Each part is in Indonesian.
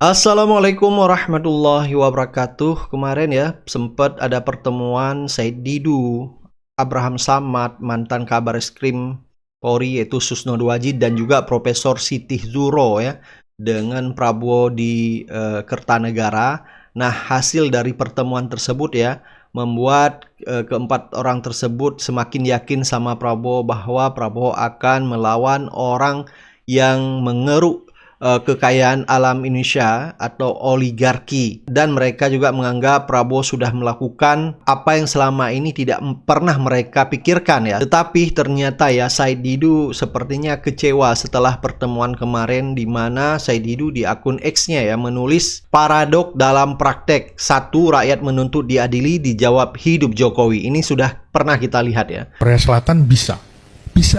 Assalamualaikum warahmatullahi wabarakatuh. Kemarin ya sempat ada pertemuan Said Didu, Abraham Samad, mantan Kabar Eskrim Polri yaitu Susno Dwaji dan juga Profesor Siti Zuro ya dengan Prabowo di Kertanegara. Nah, hasil dari pertemuan tersebut ya membuat keempat orang tersebut semakin yakin sama Prabowo bahwa Prabowo akan melawan orang yang mengeruk kekayaan alam Indonesia atau oligarki, dan mereka juga menganggap Prabowo sudah melakukan apa yang selama ini tidak pernah mereka pikirkan ya. Tetapi ternyata ya Said Didu sepertinya kecewa setelah pertemuan kemarin di mana Said Didu di akun X-nya ya menulis paradok dalam praktek. Satu, rakyat menuntut diadili, dijawab hidup Jokowi. Ini sudah pernah kita lihat ya. Korea Selatan bisa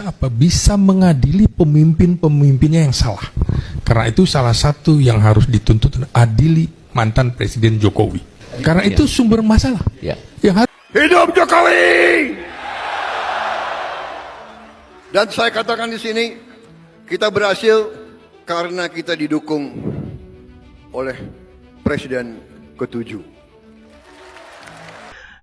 apa? Bisa mengadili pemimpin-pemimpinnya yang salah. Karena itu salah satu yang harus dituntut adili mantan Presiden Jokowi. Karena itu sumber masalah. Yang harus Hidup Jokowi! Dan saya katakan di sini, kita berhasil karena kita didukung oleh Presiden ke-7.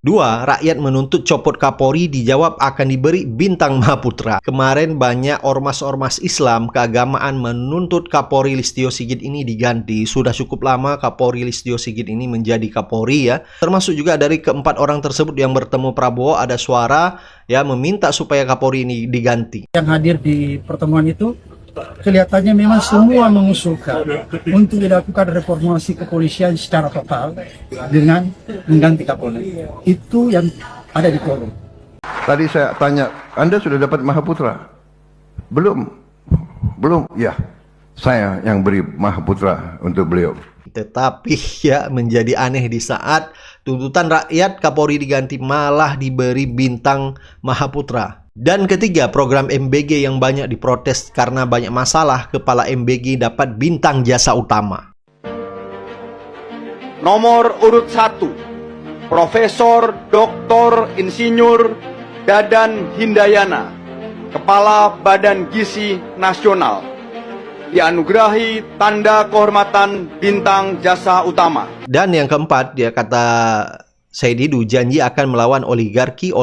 Dua, rakyat menuntut copot Kapolri, dijawab akan diberi bintang Mahaputra. Kemarin banyak ormas-ormas Islam keagamaan menuntut Kapolri Listio Sigit ini diganti. Sudah cukup lama Kapolri Listio Sigit ini menjadi Kapolri ya. Termasuk juga dari keempat orang tersebut yang bertemu Prabowo ada suara ya meminta supaya Kapolri ini diganti. Yang hadir di pertemuan itu kelihatannya memang semua mengusulkan untuk dilakukan reformasi kepolisian secara total dengan mengganti Kapolri. Itu yang ada di forum. Tadi saya tanya, Anda sudah dapat Mahaputra? Belum. Belum? Ya, saya yang beri Mahaputra untuk beliau. Tetapi ya menjadi aneh di saat tuntutan rakyat Kapolri diganti malah diberi bintang Mahaputra. Dan ketiga, program MBG yang banyak diprotes karena banyak masalah, kepala MBG dapat bintang jasa utama. Nomor urut 1, Profesor Dr. Insinyur Dadan Hindayana, Kepala Badan Gizi Nasional, dianugerahi tanda kehormatan bintang jasa utama. Dan yang keempat, dia kata Said Didu janji akan melawan oligarki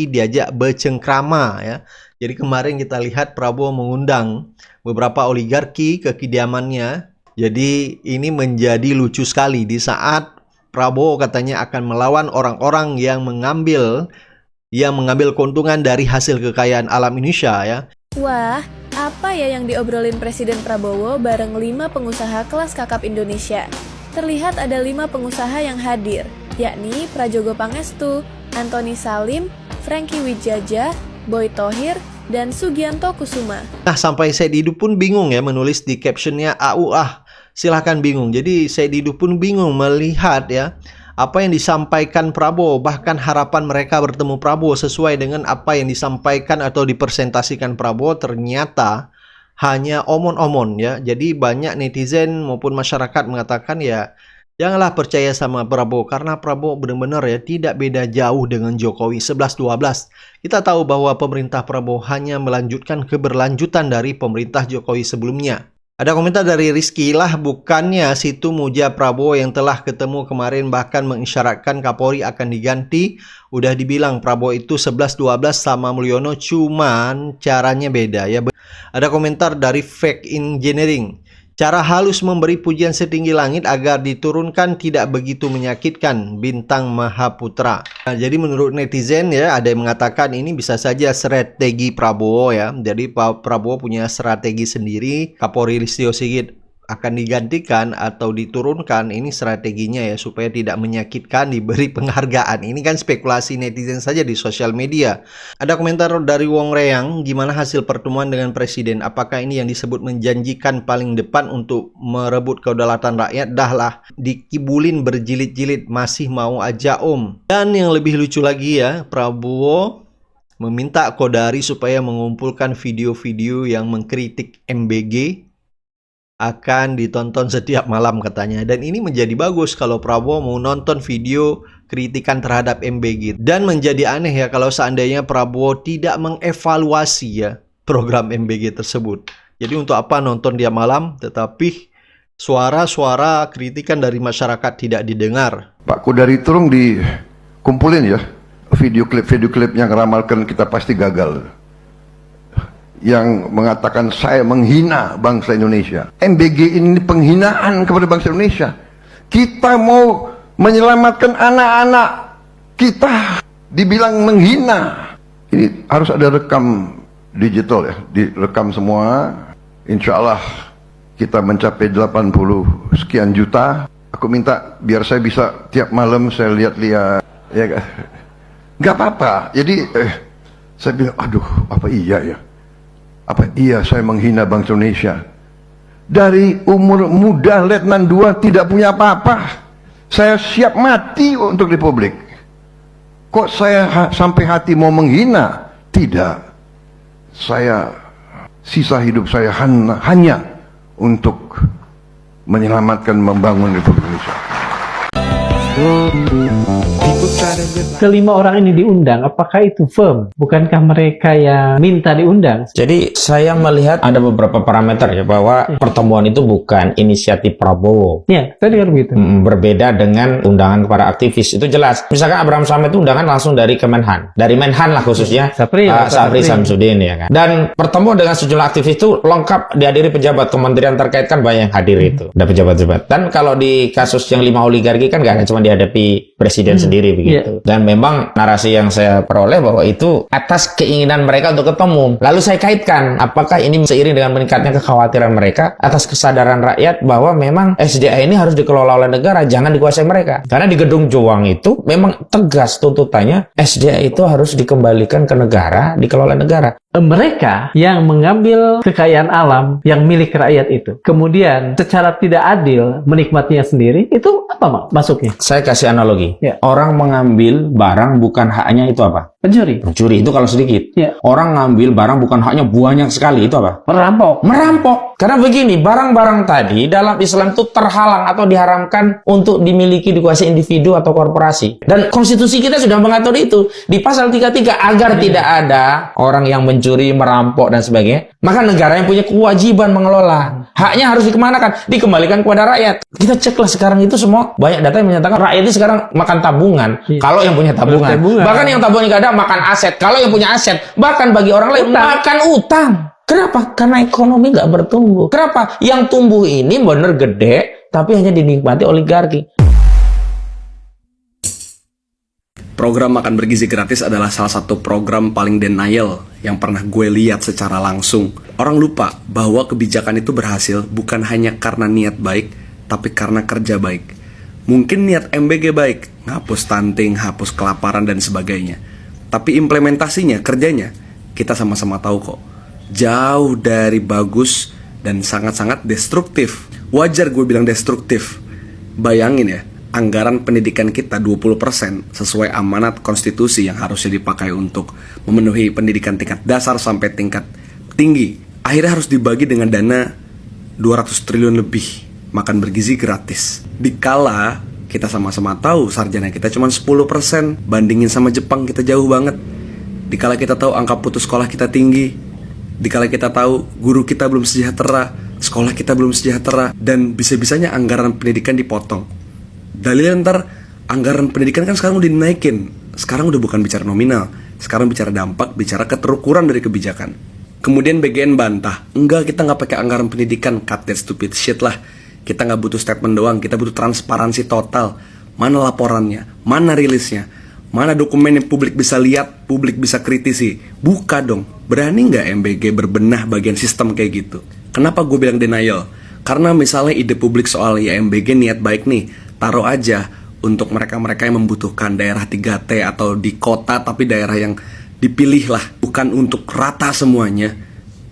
diajak bercengkrama ya. Jadi kemarin kita lihat Prabowo mengundang beberapa oligarki ke kediamannya. Jadi ini menjadi lucu sekali di saat Prabowo katanya akan melawan orang-orang yang mengambil keuntungan dari hasil kekayaan alam Indonesia ya. Wah, apa ya yang diobrolin Presiden Prabowo bareng 5 pengusaha kelas kakap Indonesia? Terlihat ada 5 pengusaha yang hadir, yakni Prajogo Pangestu, Antoni Salim, Franky Wijaya, Boy Thohir, dan Sugianto Kusuma. Nah, sampai Said Didu pun bingung ya menulis di captionnya silahkan bingung. Jadi Said Didu pun bingung melihat ya apa yang disampaikan Prabowo, bahkan harapan mereka bertemu Prabowo sesuai dengan apa yang disampaikan atau dipresentasikan Prabowo ternyata hanya omon-omon ya. Jadi banyak netizen maupun masyarakat mengatakan ya janganlah percaya sama Prabowo karena Prabowo benar-benar ya tidak beda jauh dengan Jokowi 11-12. Kita tahu bahwa pemerintah Prabowo hanya melanjutkan keberlanjutan dari pemerintah Jokowi sebelumnya. Ada komentar dari Rizky, lah bukannya situ muja Prabowo yang telah ketemu kemarin bahkan mengisyaratkan Kapolri akan diganti. Udah dibilang Prabowo itu 11-12 sama Mulyono, cuman caranya beda ya. Ada komentar dari Fake Engineering. Cara halus memberi pujian setinggi langit agar diturunkan tidak begitu menyakitkan, bintang Mahaputra. Nah, jadi menurut netizen ya ada yang mengatakan ini bisa saja strategi Prabowo ya. Jadi Prabowo punya strategi sendiri, Kapolri Listio Sigit akan digantikan atau diturunkan, ini strateginya ya supaya tidak menyakitkan, diberi penghargaan. Ini kan spekulasi netizen saja di sosial media. Ada komentar dari Wong Reyang, gimana hasil pertemuan dengan Presiden? Apakah ini yang disebut menjanjikan paling depan untuk merebut kedaulatan rakyat? Dahlah, dikibulin berjilid-jilid, masih mau aja om. Dan yang lebih lucu lagi ya, Prabowo meminta Kodari supaya mengumpulkan video-video yang mengkritik MBG akan ditonton setiap malam katanya. Dan ini menjadi bagus kalau Prabowo mau nonton video kritikan terhadap MBG. Dan menjadi aneh ya kalau seandainya Prabowo tidak mengevaluasi ya program MBG tersebut. Jadi untuk apa nonton tiap malam, tetapi Suara-suara kritikan dari masyarakat tidak didengar. Pak Kodari tolong dikumpulin ya video klip yang ramalkan kita pasti gagal, yang mengatakan saya menghina bangsa Indonesia. MBG ini penghinaan kepada bangsa Indonesia. Kita mau menyelamatkan anak-anak kita dibilang menghina. Ini harus ada rekam digital ya, direkam semua. Insya Allah kita mencapai 80 sekian juta. Aku minta biar saya bisa tiap malam saya lihat-lihat, ya nggak apa-apa. Jadi saya bilang, aduh, apa iya ya? Apa iya saya menghina bangsa Indonesia? Dari umur muda Letnan 2 tidak punya apa-apa. Saya siap mati untuk Republik. Kok saya sampai hati mau menghina? Tidak. Saya sisa hidup saya hanya untuk menyelamatkan, membangun Republik Indonesia. Kelima orang ini diundang, apakah itu firm? Bukankah mereka yang minta diundang? Jadi saya melihat ada beberapa parameter ya, bahwa pertemuan itu bukan inisiatif Prabowo. Ya, saya dengar begitu. Berbeda dengan undangan para aktivis, itu jelas. Misalkan Abraham Samad itu undangan langsung dari Kemenhan, dari Menhan lah khususnya, Sapri Samsudin ya kan. Dan pertemuan dengan sejumlah aktivis itu lengkap dihadiri pejabat kementerian terkait, kan banyak yang hadir itu, ada pejabat-pejabat. Dan kalau di kasus yang 5 oligarki kan nggak hanya cuma dihadapi presiden sendiri begitu. Dan memang narasi yang saya peroleh bahwa itu atas keinginan mereka untuk ketemu. Lalu saya kaitkan, apakah ini seiring dengan meningkatnya kekhawatiran mereka atas kesadaran rakyat bahwa memang SDA ini harus dikelola oleh negara, jangan dikuasai mereka. Karena di Gedung Juang itu memang tegas tuntutannya, SDA itu harus dikembalikan ke negara, dikelola negara. Mereka yang mengambil kekayaan alam yang milik rakyat itu, kemudian secara tidak adil menikmatinya sendiri, itu apa masuknya? Saya kasih analogi. Ya. Orang mengambil barang bukan haknya, itu apa? Pencuri. Mencuri itu kalau sedikit. Ya. Orang ngambil barang bukan haknya banyak sekali, itu apa? Merampok. Merampok. Karena begini, barang-barang tadi dalam Islam itu terhalang atau diharamkan untuk dimiliki, dikuasai individu atau korporasi. Dan konstitusi kita sudah mengatur itu di pasal 33 agar tidak ada orang yang mencuri, merampok dan sebagainya. Maka negara yang punya kewajiban mengelola. Haknya harus dikemanakan? Dikembalikan kepada rakyat. Kita ceklah sekarang itu semua banyak data yang menyatakan rakyat itu sekarang makan tabungan. Kalau yang punya tabungan. Bahkan yang tabungan nggak ada makan aset. Kalau yang punya aset, bahkan bagi orang lain makan utang. Kenapa? Karena ekonomi nggak bertumbuh. Kenapa? Yang tumbuh ini bener gede, tapi hanya dinikmati oligarki. Program makan bergizi gratis adalah salah satu program paling denial yang pernah gue lihat secara langsung. Orang lupa bahwa kebijakan itu berhasil bukan hanya karena niat baik, tapi karena kerja baik. Mungkin niat MBG baik, ngapus stunting, hapus kelaparan dan sebagainya. Tapi implementasinya, kerjanya, kita sama-sama tahu kok. Jauh dari bagus dan sangat-sangat destruktif. Wajar gue bilang destruktif. Bayangin ya, anggaran pendidikan kita 20% sesuai amanat konstitusi yang harusnya dipakai untuk memenuhi pendidikan tingkat dasar sampai tingkat tinggi. Akhirnya harus dibagi dengan dana 200 triliun lebih, makan bergizi gratis. Dikala kita sama-sama tahu sarjana kita cuma 10%, bandingin sama Jepang kita jauh banget. Dikala kita tahu angka putus sekolah kita tinggi, dikala kita tahu guru kita belum sejahtera, sekolah kita belum sejahtera, dan bisa-bisanya anggaran pendidikan dipotong. Dalilnya ntar anggaran pendidikan kan sekarang udah dinaikin. Sekarang udah bukan bicara nominal, sekarang bicara dampak, bicara keterukuran dari kebijakan. Kemudian BGN bantah, enggak, kita nggak pakai anggaran pendidikan, cut that stupid shit lah. Kita nggak butuh statement doang, kita butuh transparansi total. Mana laporannya, mana rilisnya, mana dokumen yang publik bisa lihat, publik bisa kritisi. Buka dong, berani nggak MBG berbenah bagian sistem kayak gitu? Kenapa gue bilang denial? Karena misalnya ide publik soal ya MBG niat baik nih, taruh aja untuk mereka-mereka yang membutuhkan daerah 3T atau di kota tapi daerah yang dipilih lah, bukan untuk rata semuanya.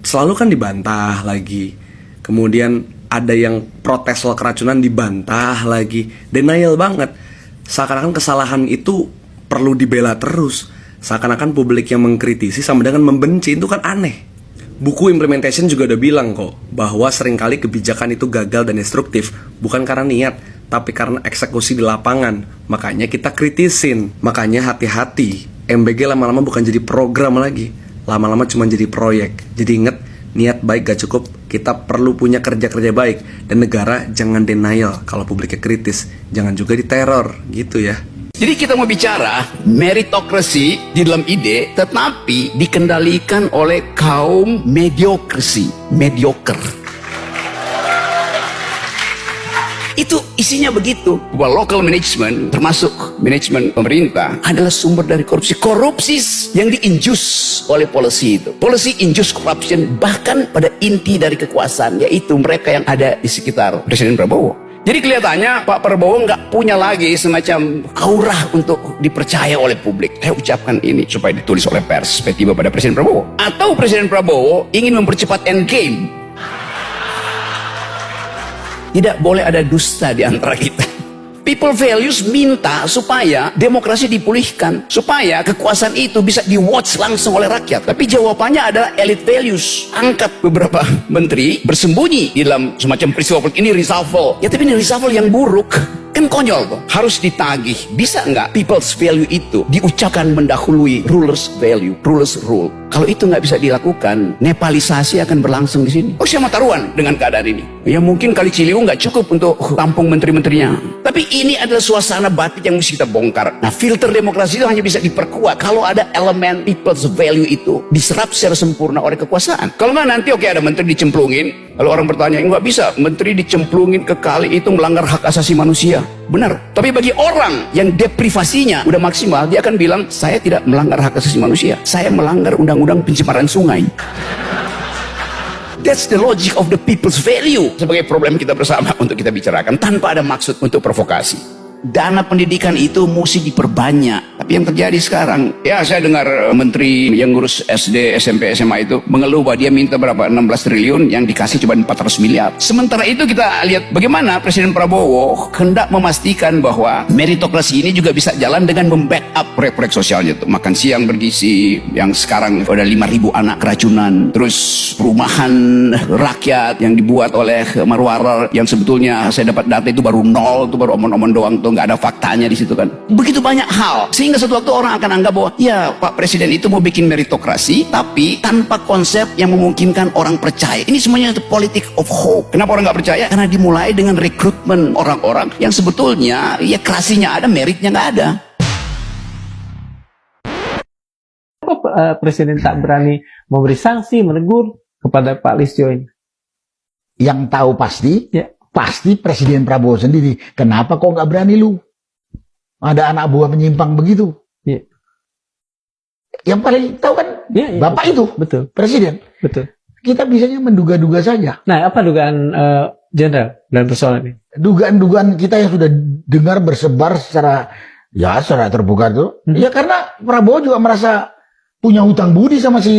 Selalu kan dibantah lagi. Kemudian ada yang protes soal keracunan dibantah lagi. Denial banget. Seakan-akan kesalahan itu perlu dibela terus. Seakan-akan publik yang mengkritisi sama dengan membenci, itu kan aneh. Buku Implementation juga udah bilang kok bahwa seringkali kebijakan itu gagal dan destruktif bukan karena niat, tapi karena eksekusi di lapangan. Makanya kita kritisin. Makanya hati-hati, MBG lama-lama bukan jadi program lagi, lama-lama cuma jadi proyek. Jadi inget, niat baik gak cukup, kita perlu punya kerja-kerja baik, dan negara jangan denial kalau publiknya kritis, jangan juga diteror gitu ya. Jadi kita mau bicara meritokrasi di dalam ide, tetapi dikendalikan oleh kaum mediocre. Itu isinya begitu, bahwa local management, termasuk manajemen pemerintah, adalah sumber dari korupsi. Korupsi yang di-induce oleh policy itu. Policy induce corruption, bahkan pada inti dari kekuasaan, yaitu mereka yang ada di sekitar Presiden Prabowo. Jadi kelihatannya Pak Prabowo nggak punya lagi semacam aura untuk dipercaya oleh publik. Saya ucapkan ini supaya ditulis oleh pers, tiba pada Presiden Prabowo. Atau Presiden Prabowo ingin mempercepat endgame. Tidak boleh ada dusta di antara kita. People values minta supaya demokrasi dipulihkan, supaya kekuasaan itu bisa di-watch langsung oleh rakyat. Tapi jawabannya adalah elite values. Angkat beberapa menteri bersembunyi di dalam semacam peristiwa ini reshuffle. Ya tapi ini reshuffle yang buruk. Kan konyol tuh. Harus ditagih. Bisa nggak people's value itu diucapkan mendahului rulers value, rulers rule? Kalau itu nggak bisa dilakukan, Nepalisasi akan berlangsung di sini. Oh, siapa taruhan dengan keadaan ini? Ya mungkin Kali Ciliwung nggak cukup untuk tampung menteri-menterinya. Tapi ini adalah suasana batin yang mesti kita bongkar. Nah, filter demokrasi itu hanya bisa diperkuat kalau ada elemen people's value itu diserap secara sempurna oleh kekuasaan. Kalau nggak nanti oke, ada menteri dicemplungin. Lalu orang bertanya, nggak bisa, menteri dicemplungin ke kali itu melanggar hak asasi manusia. Benar. Tapi bagi orang yang deprivasinya udah maksimal, dia akan bilang, saya tidak melanggar hak asasi manusia. Saya melanggar undang-undang pencemaran sungai. That's the logic of the people's value. Sebagai problem kita bersama untuk kita bicarakan, tanpa ada maksud untuk provokasi. Dana pendidikan itu mesti diperbanyak. Tapi yang terjadi sekarang, ya saya dengar menteri yang ngurus SD, SMP, SMA itu mengeluh bahwa dia minta berapa, 16 triliun, yang dikasih cuma 400 miliar. Sementara itu kita lihat bagaimana Presiden Prabowo hendak memastikan bahwa meritokrasi ini juga bisa jalan dengan membackup proyek-proyek sosialnya tuh. Makan siang bergizi, yang sekarang ada 5.000 anak keracunan. Terus perumahan rakyat yang dibuat oleh Marwarar, yang sebetulnya saya dapat data itu baru 0, itu baru omong-omong doang tuh, nggak ada faktanya di situ kan. Begitu banyak hal sehingga suatu waktu orang akan anggap bahwa ya Pak Presiden itu mau bikin meritokrasi tapi tanpa konsep yang memungkinkan orang percaya. Ini semuanya itu politik of hope. Kenapa orang nggak percaya? Karena dimulai dengan rekrutmen orang-orang yang sebetulnya ya klasenya ada, meritnya nggak ada. Presiden tak berani memberi sanksi, menegur kepada Pak Listio ini? Yang tahu pasti, ya, pasti Presiden Prabowo sendiri. Kenapa kok nggak berani lu? Ada anak buah menyimpang begitu. Ya. Yang paling tahu kan ya, ya, Bapak betul, itu, betul, Presiden. betul. Kita bisanya menduga-duga saja. Nah, apa dugaan Jenderal dalam persoalan ini? Dugaan-dugaan kita yang sudah dengar bersebar secara terbuka itu. Ya karena Prabowo juga merasa punya hutang budi sama si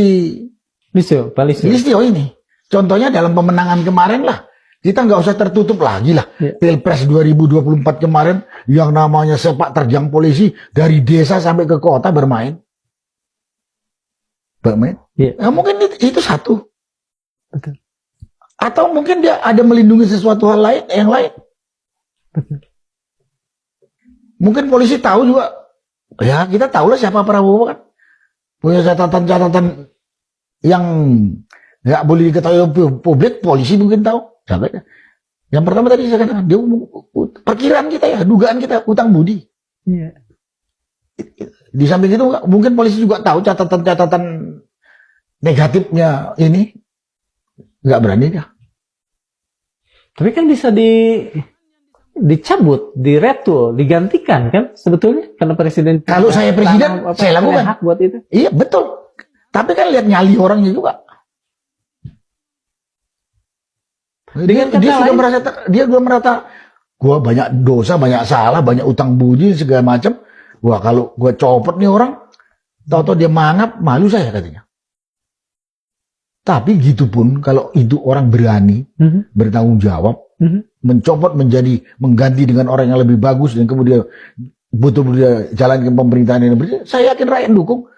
Listio, Pak Listio. Listio ini. Contohnya dalam pemenangan kemarin lah. Kita nggak usah tertutup lagi lah. Ya. Pilpres 2024 kemarin yang namanya sepak terjang polisi dari desa sampai ke kota bermain. Ya. Nah, mungkin itu satu. Betul. Atau mungkin dia ada melindungi sesuatu hal lain, yang lain. Betul. Mungkin polisi tahu juga. Ya kita tahu lah siapa Prabowo kan. Punya catatan-catatan yang nggak boleh diketahui publik, polisi mungkin tahu. Yang pertama tadi saya katakan, dia perkiraan kita ya, dugaan kita, hutang budi. Iya. Di samping itu mungkin polisi juga tahu catatan-catatan negatifnya ini, nggak berani dia. Tapi kan bisa dicabut, diretul, digantikan kan sebetulnya karena presiden. Kalau saya presiden, saya lakukan. Hak buat itu. Iya betul. Tapi kan lihat nyali orangnya juga. Dia sudah merasa gua banyak dosa, banyak salah, banyak utang budi segala macam. Wah kalau gua copot nih orang, tahu-tahu dia mangap, malu saya katanya. Tapi gitu pun kalau itu orang berani bertanggung jawab, mencopot mengganti dengan orang yang lebih bagus dan kemudian betul-betul jalankan pemerintahan ini bersih, saya yakin rakyat dukung.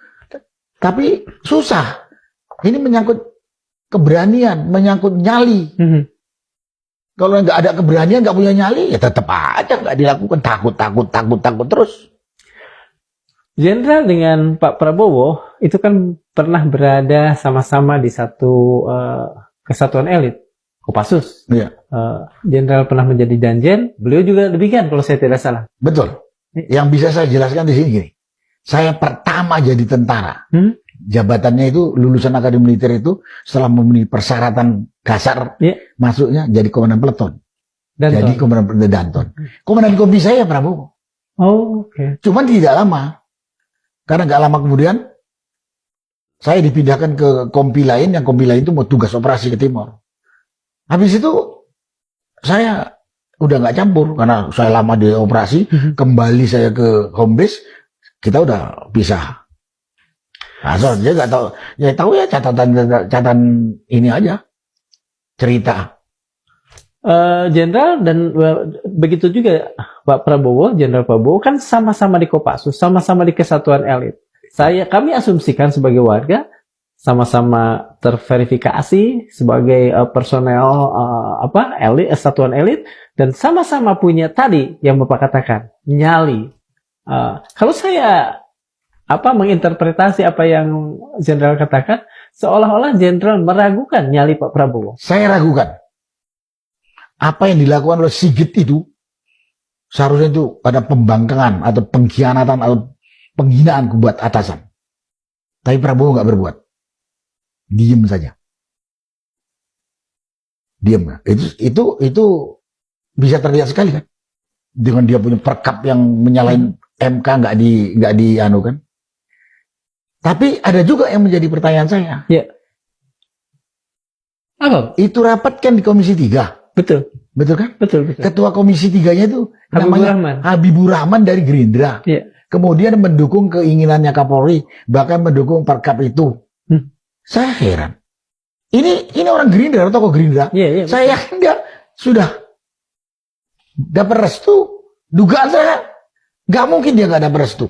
Tapi susah. Ini menyangkut keberanian, menyangkut nyali. Kalau nggak ada keberanian, nggak punya nyali, ya tetap aja nggak dilakukan. Takut terus. Jenderal dengan Pak Prabowo itu kan pernah berada sama-sama di satu kesatuan elit. Kopassus. Iya. Jenderal pernah menjadi Danjen, beliau juga demikian kalau saya tidak salah. Betul. Yang bisa saya jelaskan di sini gini. Saya pertama jadi tentara. Jabatannya itu lulusan akademi militer itu setelah memenuhi persyaratan dasar masuknya jadi komandan peleton. Jadi komandan Danton. Komandan kompi saya Prabowo. Oh, oke. Cuman tidak lama. Karena nggak lama kemudian saya dipindahkan ke kompi lain, yang kompi lain itu mau tugas operasi ke Timor. Habis itu saya udah nggak campur karena saya lama di operasi, kembali saya ke home base, kita udah pisah. Nah, so, dia nggak tahu, ya tahu ya catatan ini aja, cerita. Jenderal dan begitu juga Pak Prabowo, Jenderal Prabowo kan sama-sama di Kopassus, sama-sama di Kesatuan Elit. Kami asumsikan sebagai warga sama-sama terverifikasi sebagai personel elit, satuan elit, dan sama-sama punya tadi yang Bapak katakan nyali. Kalau saya menginterpretasi apa yang Jenderal katakan, seolah-olah Jenderal meragukan nyali Pak Prabowo. Saya ragukan. Apa yang dilakukan oleh Sigit itu seharusnya itu ada pembangkangan atau pengkhianatan atau penghinaan buat atasan. Tapi Prabowo nggak berbuat. Diem saja. Diem. Itu bisa terlihat sekali kan. Dengan dia punya perkap yang menyalahin MK nggak di kan. Tapi ada juga yang menjadi pertanyaan saya. Ya. Apa? Itu rapat kan di Komisi 3. Betul. Betul kan? Betul. Ketua Komisi 3-nya itu namanya Habibur Rahman dari Gerindra. Ya. Kemudian mendukung keinginannya Kapolri, bahkan mendukung perkap itu. Saya heran. Ini orang Gerindra atau tokoh Gerindra. Ya. Saya yakin dia sudah dapat restu. Dugaan saya nggak mungkin dia nggak dapat restu.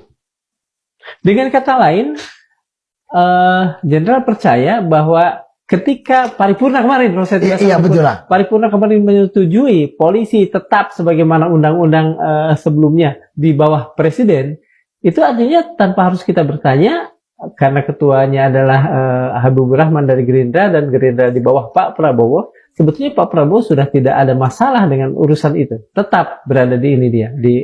Dengan kata lain, Jenderal percaya bahwa ketika paripurna kemarin, kalau saya tidak salah, betul lah. Paripurna kemarin menyetujui polisi tetap sebagaimana undang-undang sebelumnya di bawah presiden, itu artinya tanpa harus kita bertanya, karena ketuanya adalah Habibur Rahman dari Gerindra dan Gerindra di bawah Pak Prabowo, sebetulnya Pak Prabowo sudah tidak ada masalah dengan urusan itu, tetap berada di ini dia di.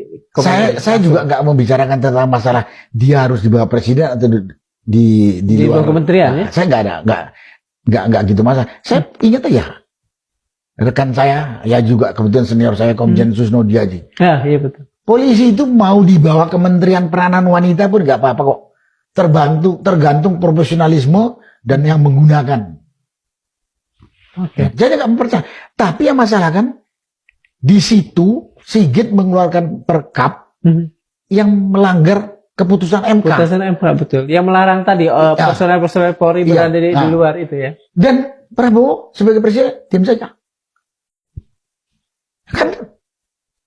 Saya juga nggak membicarakan tentang masalah dia harus di bawah presiden atau di luar kementerian. Ya? Saya nggak gitu masalah. Saya ingat aja rekan saya ya juga kebetulan senior saya Komjen Susno Diaji. Ya, iya betul. Polisi itu mau dibawa Kementerian Peranan Wanita pun nggak apa-apa kok. Tergantung profesionalisme dan yang menggunakan. Oke. Jadi nggak mempercayai. Tapi yang masalah kan di situ Sigit mengeluarkan perkap yang melanggar keputusan MK. Keputusan MK betul. Yang melarang tadi personel Polri berada di luar itu ya. Dan Prabowo sebagai presiden diam saja. Kan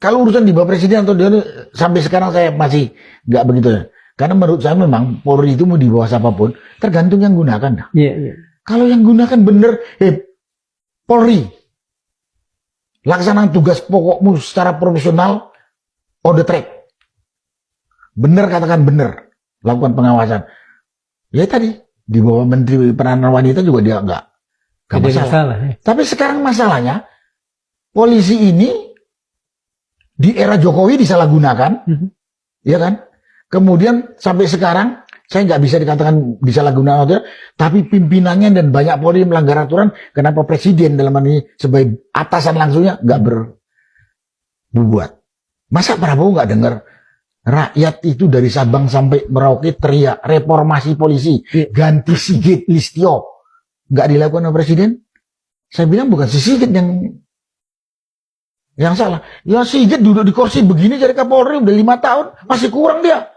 kalau urusan di bawah presiden atau dia sampai sekarang saya masih nggak begitu ya. Karena menurut saya memang Polri itu mau di bawah siapapun tergantung yang gunakan. Iya. Kalau yang gunakan bener, Polri laksanakan tugas pokokmu secara profesional on the track. Bener, katakan bener, lakukan pengawasan. Ya tadi di bawah Menteri Peranan Wanita juga dia nggak masalah. Ya. Tapi sekarang masalahnya polisi ini di era Jokowi disalahgunakan, ya kan? Kemudian sampai sekarang saya nggak bisa dikatakan disalahgunakan, tapi pimpinannya dan banyak Polri melanggar aturan. Kenapa presiden dalam hal ini sebagai atasan langsungnya nggak berbuat? Masa Prabowo nggak dengar? Rakyat itu dari Sabang sampai Merauke teriak reformasi polisi, ganti Sigit Listio, nggak dilakukan oleh presiden. Saya bilang bukan si Sigit yang salah. Ya Sigit duduk di kursi begini jadi Kapolri udah 5 tahun, masih kurang dia.